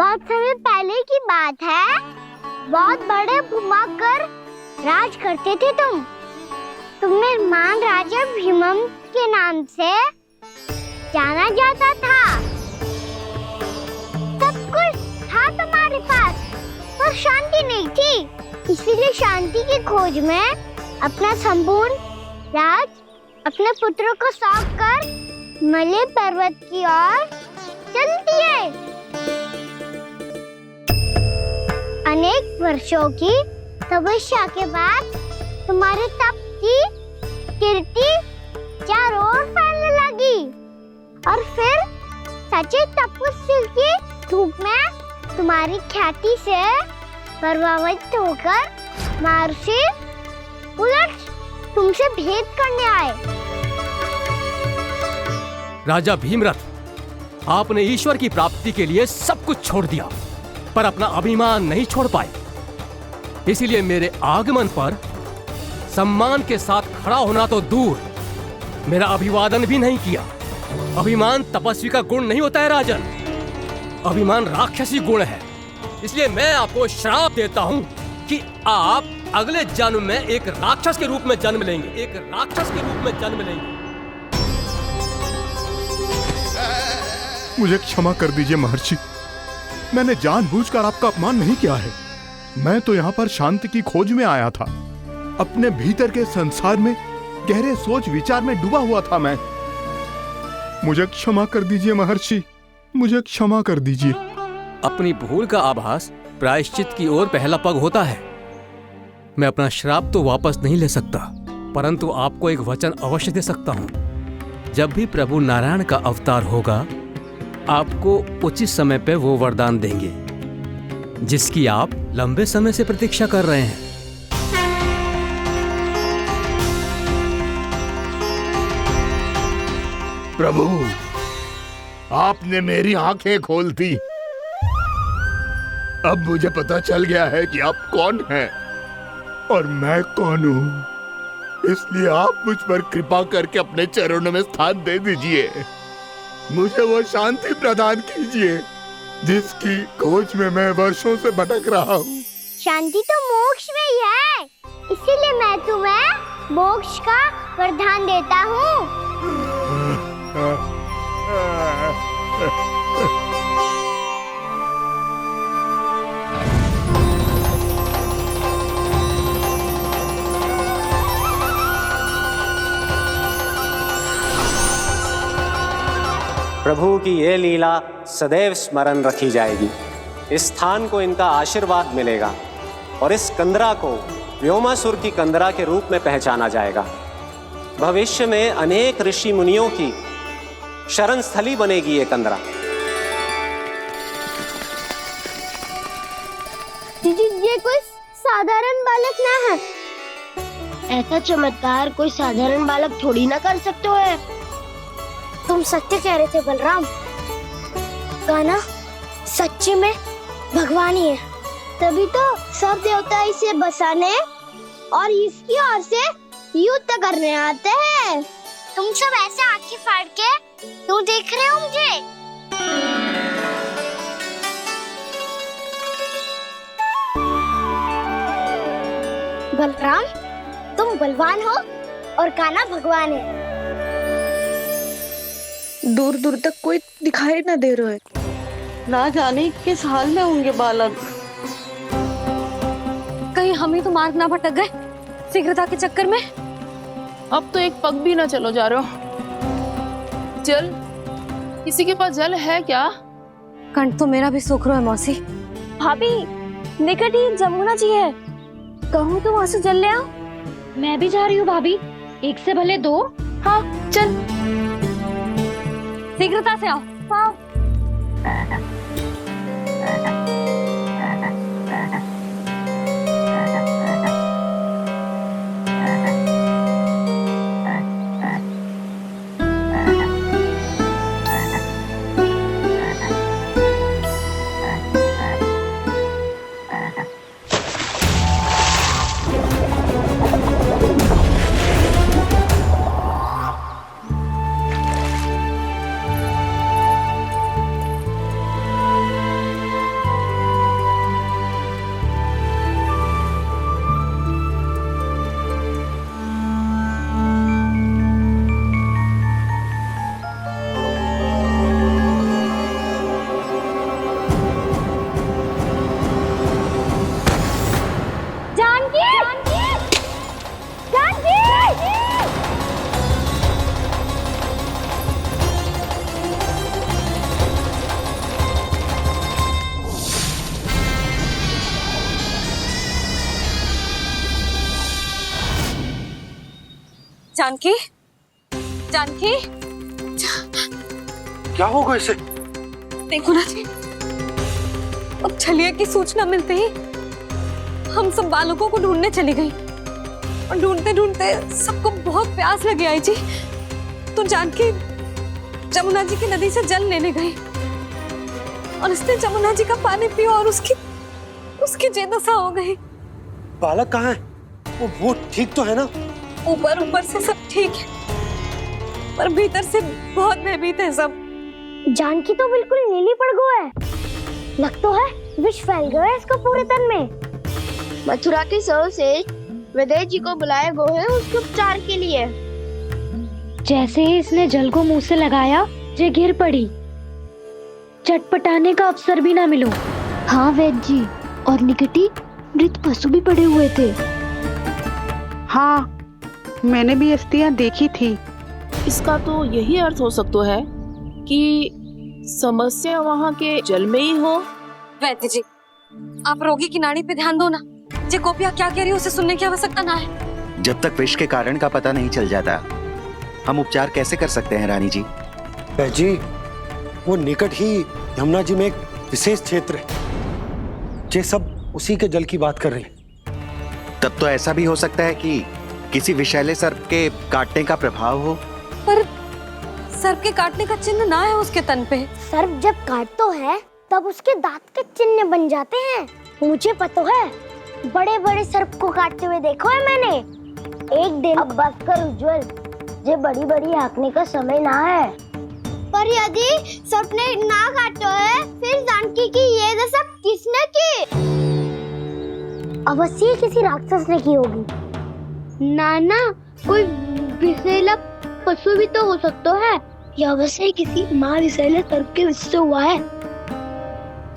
बहुत समय पहले की बात है। बहुत बड़े भूमाकर राज करते थे तुम्हें महान राजा भीमम के नाम से जाना जाता था। सब कुछ था तुम्हारे पास, पर शांति नहीं थी। इसीलिए शांति की खोज में अपना संपूर्ण राज अपने पुत्रों को सौंप कर हिमालय पर्वत की ओर चल दिए। अनेक वर्षों की तपस्या के बाद तुम्हारे तप की कीर्ति चारों ओर फैलने लगी और फिर सच्चे तपस्वी के रूप में तुम्हारी ख्याति से प्रभावित होकर महर्षि उलट तुमसे भेंट करने आए। राजा भीमरथ, आपने ईश्वर की प्राप्ति के लिए सब कुछ छोड़ दिया, पर अपना अभिमान नहीं छोड़ पाए। इसीलिए मेरे आगमन पर सम्मान के साथ खड़ा होना तो दूर, मेरा अभिवादन भी नहीं किया। अभिमान तपस्वी का गुण नहीं होता है राजन, अभिमान राक्षसी गुण है। इसलिए मैं आपको श्राप देता हूँ कि आप अगले जन्म में एक राक्षस के रूप में जन्म लेंगे, एक राक्षस के रूप में जन्म लेंगे। मुझे क्षमा कर दीजिए महर्षि, मैंने जानबूझकर आपका अपमान नहीं किया है। मैं तो यहाँ पर शांति की खोज में आया था। अपने भीतर के संसार में गहरे सोच विचार में डूबा हुआ था मैं। मुझे क्षमा कर दीजिए महर्षि, मुझे क्षमा कर दीजिए। अपनी भूल का आभास प्रायश्चित की ओर पहला पग होता है। मैं अपना श्राप तो वापस नहीं ले सकता, परंतु आपको एक वचन अवश्य दे सकता हूँ। जब भी प्रभु नारायण का अवतार होगा, आपको उचित समय पे वो वरदान देंगे जिसकी आप लंबे समय से प्रतीक्षा कर रहे हैं। प्रभु, आपने मेरी आंखें खोल दी। अब मुझे पता चल गया है कि आप कौन हैं और मैं कौन हूँ। इसलिए आप मुझ पर कृपा करके अपने चरणों में स्थान दे दीजिए। मुझे वो शांति प्रदान कीजिए जिसकी खोज में मैं वर्षों से भटक रहा हूँ। शांति तो मोक्ष में ही है, इसीलिए मैं तुम्हें मोक्ष का वरदान देता हूँ। प्रभु की ये लीला सदैव स्मरण रखी जाएगी। इस स्थान को इनका आशीर्वाद मिलेगा और इस कंदरा को व्योमासुर की कंदरा के रूप में पहचाना जाएगा। भविष्य में अनेक ऋषि मुनियों की शरण स्थली बनेगी ये कंदरा। दीदी, ये कोई साधारण बालक ना है। ऐसा चमत्कार कोई साधारण बालक थोड़ी ना कर सकते हो। तुम सत्य कह रहे थे बलराम, गाना सच्ची में भगवान ही है। तभी तो सब देवता इसे बसाने और इसकी ओर से युद्ध करने आते हैं। तुम सब ऐसे आंखें फाड़ के क्यों देख रहे हो मुझे? बलराम, तुम बलवान हो और कान्हा भगवान है। दूर दूर तक कोई दिखाई न दे रहा है। ना जाने किस हाल में होंगे बालक। कहीं हम ही तो मार्ग ना भटक गए शीघ्रता के चक्कर में। अब तो एक पग भी ना चलो जा रहे हो। जल, किसी के पास जल है क्या? कंठ तो मेरा भी सूख रहा है मौसी। भाभी, निकट ही जमुना जी है, कहूँ तो वहाँ से जल ले आओ। मैं भी जा रही हूँ भाभी, एक से भले दो। हाँ चल, शीघ्रता से आओ। हाँ। जानकी, जानकी, क्या होगा इसे? देखो ना जी, अब छलिया की सूचना मिलते ही हम सब बालकों को ढूंढने चली गई और ढूंढते ढूंढते सबको बहुत प्यास लगी आई जी। तो जानकी जमुना जी की नदी से जल लेने गई और उसने जमुना जी का पानी पिया और उसकी जेदशा हो गई। बालक कहाँ है? वो ठीक तो है ना? ऊपर से सब ठीक है, पर भीतर से बहुत भयभीत है सब। जानकी तो बिल्कुल नीली पड़ गया है। लग तो है विष फैल गया है इसको पूरे तन में। मथुरा के सौ से विदेश जी को बुलाए गए हैं उसके उपचार के लिए। जैसे ही इसने जल को मुंह से लगाया, जे गिर पड़ी। चटपटाने का अवसर भी ना मिलो। हाँ वैद्य जी, और निकटी मृत पशु भी पड़े हुए थे। हाँ, मैंने भी अस्थियां देखी थी। इसका तो यही अर्थ हो सकता है कि समस्या वहाँ के जल में ही हो। वैद्य जी, आप रोगी की नाड़ी पे ध्यान दो ना। जे गोपिया क्या कह रही है उसे सुनने की आवश्यकता ना है। जब तक विष के कारण का पता नहीं चल जाता, हम उपचार कैसे कर सकते हैं रानी जी? जी, वो निकट ही यमुना जी में एक विशेष क्षेत्र है। ये सब उसी के जल की बात कर रही है। तब तो ऐसा भी हो सकता है कि किसी विषैले सर्प के काटने का प्रभाव हो। पर सर्प के काटने का चिन्ह ना है उसके तन पे। सर्प जब काटतो है तब उसके दांत के चिन्ह बन जाते हैं। मुझे पता है, बड़े बड़े सर्प को काटते हुए देखो है मैंने। एक दिन अब बस कर उज्जवल, ये बड़ी बड़ी हाँकने का समय ना है। पर यदि सर्प ने ना काटो है, फिर जानकी की ये दशा किसने की? अवश्य किसी राक्षस ने की होगी। नाना, कोई विषैला पशु भी तो हो सकता है। यह अवश्य किसी माँ विषैले सर्प के विष से हुआ है।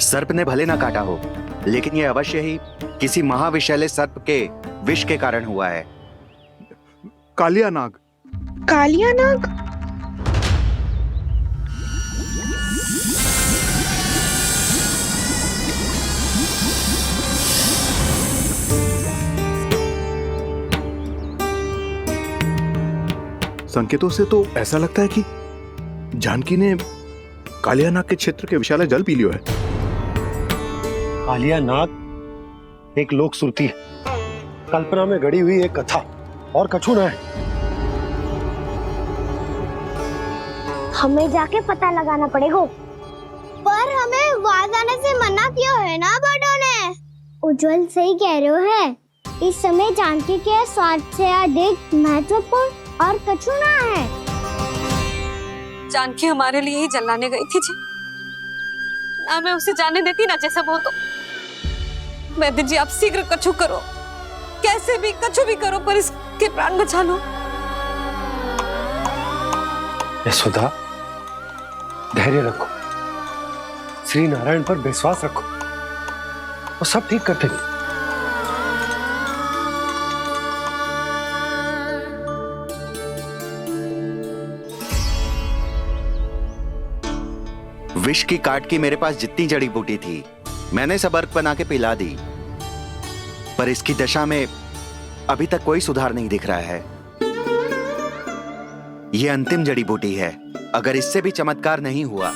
सर्प ने भले ना काटा हो, लेकिन यह अवश्य ही किसी महाविषैले सर्प के विष के कारण हुआ है। कालिया नाग। कालिया नाग? संकेतों से तो ऐसा लगता है कि जानकी ने कालिया नाग के क्षेत्र के विशाल जल पी लियो है। कालिया नाग एक लोक श्रुति है, कल्पना में गढ़ी हुई एक कथा, और कछु ना है। हमें जाके पता लगाना पड़ेगा। पर हमें वहां जाने से मना किया है ना बड़ों ने। उज्जवल सही कह रहे हो है। इस समय जानकी के स्वार्थ से अधिक महत्वपूर्ण और कछु ना है। जानकी हमारे लिए ही जलाने गई थी जी। ना मैं उसे जाने देती ना जैसा वो तो। वैद्य जी, आप शीघ्र कछु करो, कैसे भी कछु भी करो, पर इसके प्राण बचा लो। यशोदा, धैर्य रखो, श्री नारायण पर विश्वास रखो, वो सब ठीक कर देंगे। विष की काट की मेरे पास जितनी जड़ी बूटी थी, मैंने सब अर्क बना के पिला दी, पर इसकी दशा में अभी तक कोई सुधार नहीं दिख रहा है। यह अंतिम जड़ी बूटी है। अगर इससे भी चमत्कार नहीं हुआ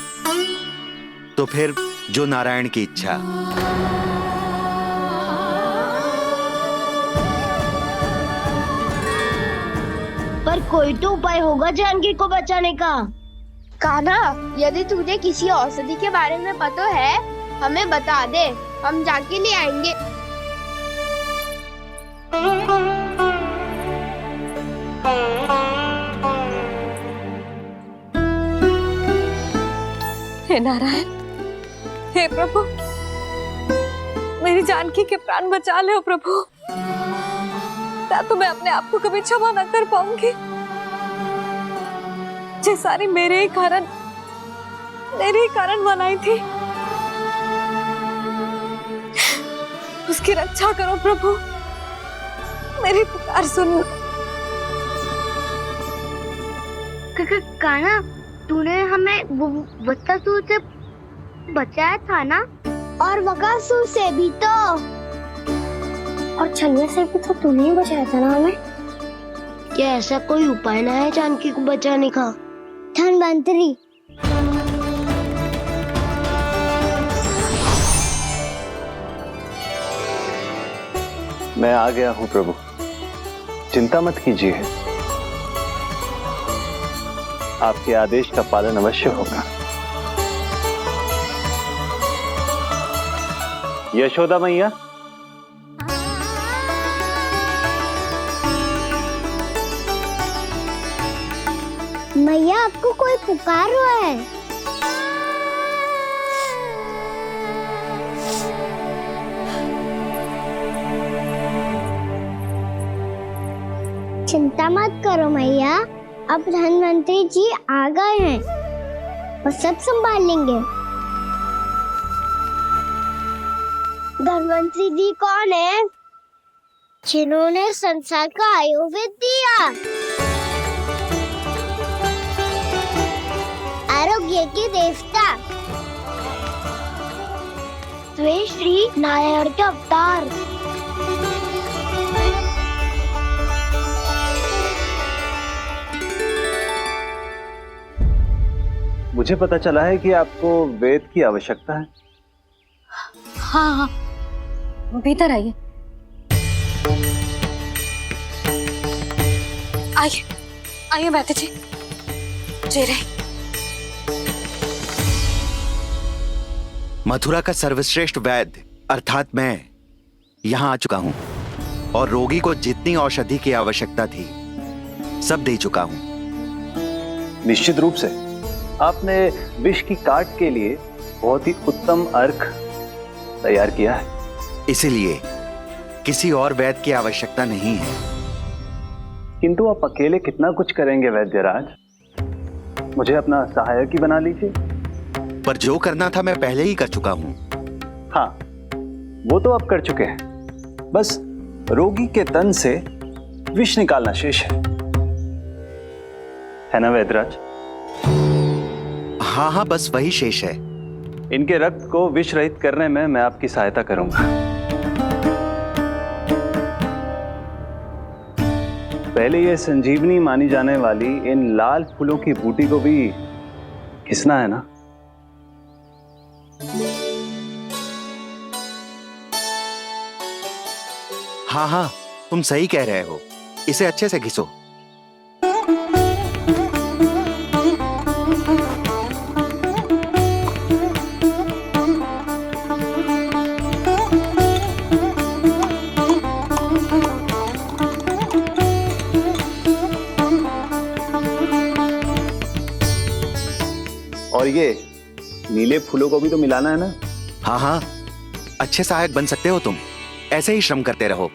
तो फिर जो नारायण की इच्छा। पर कोई तो उपाय होगा जानकी को बचाने का। कान्हा, यदि तुझे किसी औषधि के बारे में पता है, हमें बता दे, हम जाके ले आएंगे। हे नारायण, हे प्रभु, मेरी जानकी के प्राण बचा ले प्रभु। या तो मैं अपने आप को कभी क्षमा न कर पाऊंगी। ये सारी मेरे ही कारण बनाई थी। उसकी रक्षा करो प्रभु, मेरी पुकार सुनो। कान्हा, तूने हमें वत्सासुर से बचाया था ना? और बकासुर से भी तो। और छलिया से भी तो तूने ही बचाया था ना हमें। क्या ऐसा कोई उपाय ना है जानकी को बचाने का? धनवंतरी, मैं आ गया हूं प्रभु, चिंता मत कीजिए, आपके आदेश का पालन अवश्य होगा। यशोदा मैया, मैया आपको कोई पुकार रहा है। चिंता मत करो मैया, अब धनवंतरी जी आ गए हैं, वो सब संभाल लेंगे। धनवंतरी जी कौन है? जिन्होंने संसार का आयुर्वेद दिया, आरोग्य के देवता, वे श्री नारायण के अवतार। मुझे पता चला है कि आपको वेद की आवश्यकता है। हाँ हाँ, भीतर आइए। आइए आइए बैठे जी। जी रहे। मथुरा का सर्वश्रेष्ठ वैद्य अर्थात मैं यहाँ आ चुका हूँ और रोगी को जितनी औषधि की आवश्यकता थी सब दे चुका हूँ। निश्चित रूप से आपने विष की काट के लिए बहुत ही उत्तम अर्क तैयार किया है, इसीलिए किसी और वैद्य की आवश्यकता नहीं है। किंतु आप अकेले कितना कुछ करेंगे वैद्यराज, मुझे अपना सहायक ही बना लीजिए। पर जो करना था मैं पहले ही कर चुका हूँ। हाँ, वो तो आप कर चुके हैं, बस रोगी के तन से विष निकालना शेष है ना वैद्यराज? हाँ हाँ, बस वही शेष है। इनके रक्त को विष रहित करने में मैं आपकी सहायता करूंगा। पहले ये संजीवनी मानी जाने वाली इन लाल फूलों की बूटी को भी घिसना है ना? हाँ हाँ, तुम सही कह रहे हो, इसे अच्छे से घिसो। और ये नीले फूलों को भी तो मिलाना है ना? हाँ हाँ, अच्छे सहायक बन सकते हो तुम, ऐसे ही श्रम करते रहो।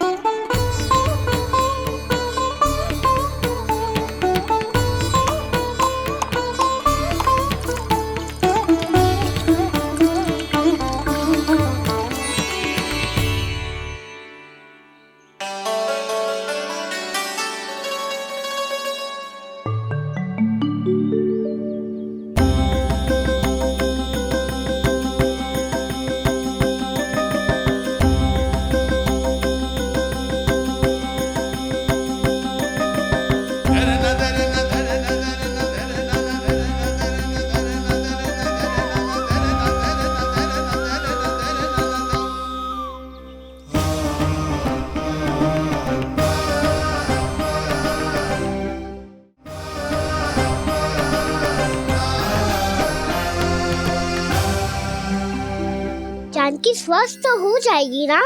जानकी स्वस्थ हो जाएगी ना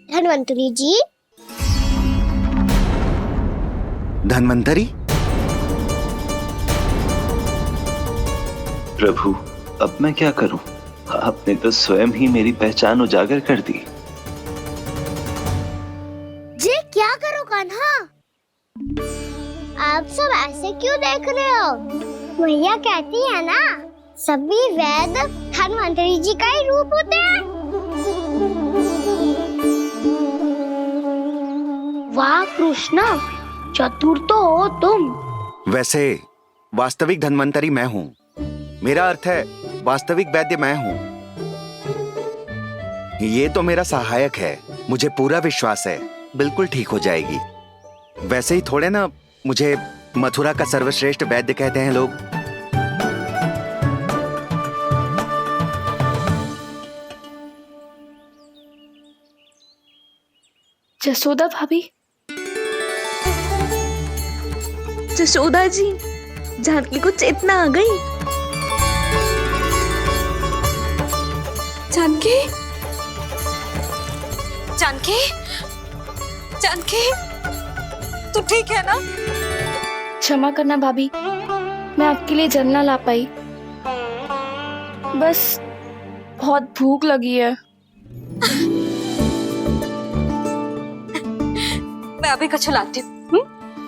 धनवंतरी जी? धनवंतरी? प्रभु, अब मैं क्या करूं? आपने तो स्वयं ही मेरी पहचान उजागर कर दी। जी क्या करो कान्हा? आप सब ऐसे क्यों देख रहे हो? मैया कहती है ना, सभी वैद्य धनवंतरी जी का ही रूप होते हैं। वाह कृष्णा, चतुर तो हो तुम। वैसे वास्तविक धन्वंतरी मैं हूँ, मेरा अर्थ है वास्तविक वैद्य मैं हूँ। ये तो मेरा सहायक है, मुझे पूरा विश्वास है बिल्कुल ठीक हो जाएगी। वैसे ही थोड़े ना मुझे मथुरा का सर्वश्रेष्ठ वैद्य कहते हैं लोग। जसोदा भाभी, जशोदा जी, जानकी को चेतना आ गई। जानकी, जानकी, जानकी, तू ठीक है ना? क्षमा करना भाभी, मैं आपके लिए जल ना ला पाई। बस बहुत भूख लगी है। मैं अभी कुछ लाती हूँ।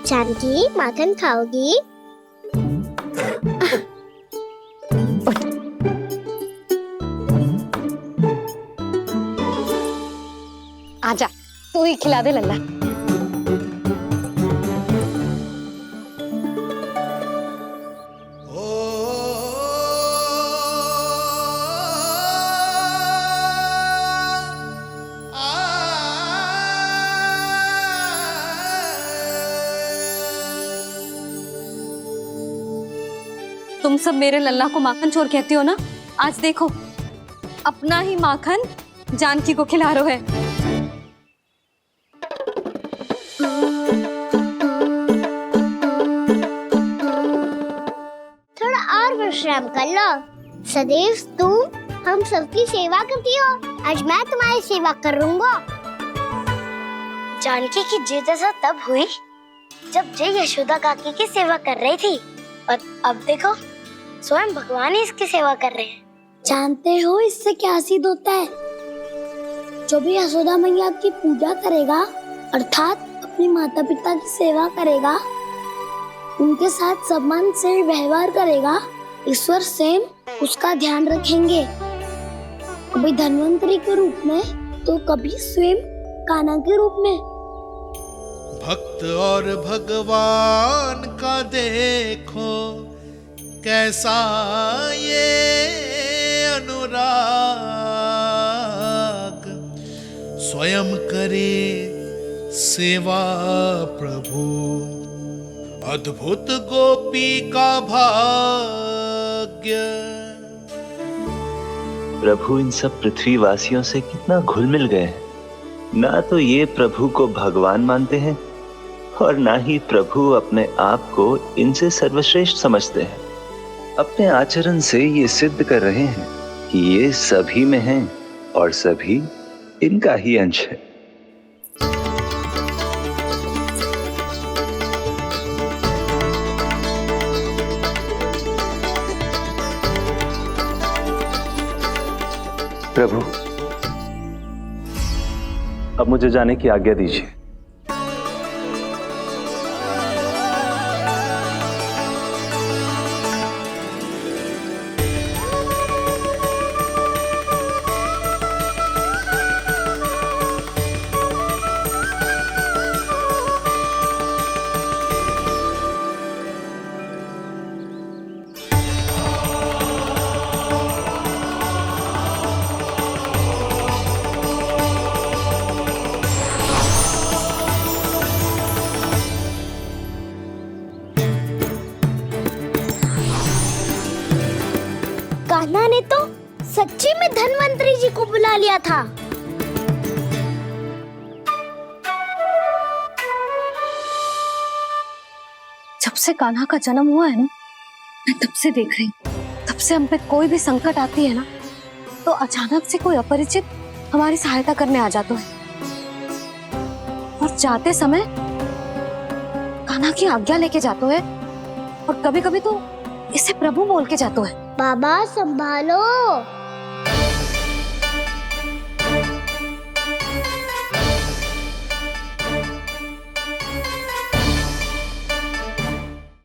जानकी, माखन खाओगी? आजा, तू ही खिला दे लल्ला। तुम सब मेरे लल्ला को माखन चोर कहती हो ना? आज देखो, अपना ही माखन जानकी को खिला रहे है। थोड़ा और विश्राम कर लो। सदैव तुम हम सबकी सेवा करती हो, आज मैं तुम्हारी सेवा करूंगा। जानकी की जिज्ञासा तब हुई जब जय यशोदा काकी की सेवा कर रही थी, और अब देखो स्वयं भगवान ही इसकी सेवा कर रहे हैं। जानते हो इससे क्या सिद्ध होता है? जो भी यशोदा मैया की पूजा करेगा, अर्थात अपने माता पिता की सेवा करेगा, उनके साथ सम्मान से व्यवहार करेगा, ईश्वर स्वयं उसका ध्यान रखेंगे। कभी धन्वंतरी के रूप में तो कभी स्वयं कान्हा के रूप में। भक्त और भगवान का देखो कैसा ये अनुराग, स्वयं करे सेवा प्रभु, अद्भुत गोपी का भाग्य। प्रभु इन सब पृथ्वीवासियों से कितना घुल मिल गए हैं। ना तो ये प्रभु को भगवान मानते हैं और ना ही प्रभु अपने आप को इनसे सर्वश्रेष्ठ समझते हैं। अपने आचरण से ये सिद्ध कर रहे हैं कि ये सभी में हैं और सभी इनका ही अंश है। प्रभु, अब मुझे जाने की आज्ञा दीजिए। कान्हा ने तो सच्ची में धन्वंतरी जी को बुला लिया था। जब से कान्हा का जन्म हुआ है ना, मैं तब से देख रही हूँ, तब से हम पे कोई भी संकट आती है ना, तो अचानक से कोई अपरिचित हमारी सहायता करने आ जाता है, और जाते समय कान्हा की आज्ञा लेके जाता है, और कभी कभी तो इसे प्रभु बोल के जाता है। बाबा संभालो,